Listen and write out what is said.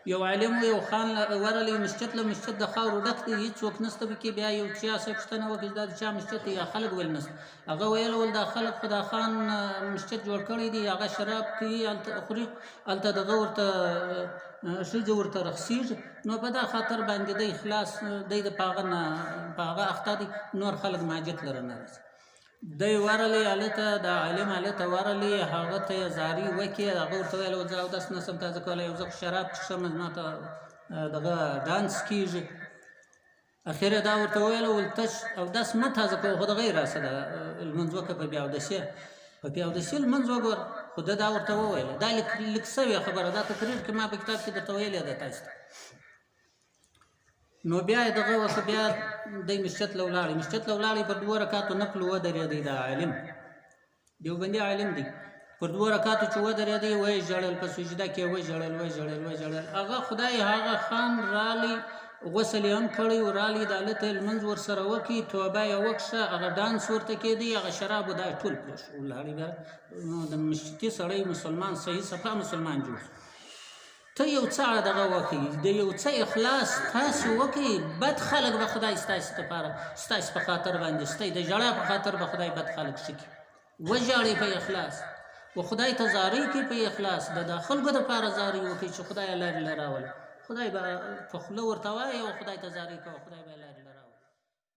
یو عالم یو خان ورغلی مسجد له مسجد د خاورو ډک دی هېڅوک نشته پکې بیا یو چا صاحب پوښتنه وکړه دا د چا مسجد دی یا خلک ویل نشته هغه ویل ول دا خلک خو دا خان مسجد جوړ کړی دی هغه شراب کوي هلته خوري هلته دغه ورته ښځې ورته رخصېږي نو په دا خاطر باندې دی خلاص دی د په هغه اخته دی نور خلک ماجد لره نه راځي دی ورغلی هلته د عالم هلته ورغلی هغه ته یې زاري وکړې هغه ورته ویل زه اودس نشم تازه کولی یو زه خو شراب څښم زما ته دغه ډانس کېږي اخر یې دا ورته ویل ول ته اودس مه تازه کوه خو دغه یې راسه ده لمونځ وکړه په بې اودسۍ په بې اودسۍ لمونځ وګوره خو ده دا ورته وویله دا لیک سوې خبره دا تقریر کې ما په کتاب کې درته ویلې ده تاسو ته نو بیا یې دغه وکړه بیا دی مسجد له ولاړې مسجد له ولاړې پر 2 رکعاتو نفل ودرېدی دا عالم دیوبندي عالم دی پر 2 رکعاتو چې ودرېدی ویې ژړل په سجده کې ویې ژړل هغه خدای هغه خان رالی غسل یې هم کړی و رالی د هلته یې لمونځ ورسره وکړي توبه یې وکړه هغه ډانس ورته کېدی هغه شرابو دا ټول پرېښ ولاړې بیا د مشتي سړی مسلمان صحیح صفا مسلمان جوړ ته یو څه دغه وکړي د یو څه اخلاص تاسو وکړي بد خلک به خدای ستاسو لپاره ستاسو په خاطر باندې ستاسو د ژړا په خاطر به خدای بد خلک ښه کړي وژاړئ په اخلاص و خدای ته زارۍ کوي په اخلاص د خلکو دپاره زارۍ وکړي چې خدای لارې له راولي خدای به په خوله ورته وایي او خدای ته زارۍ کوه خدای به یې لارې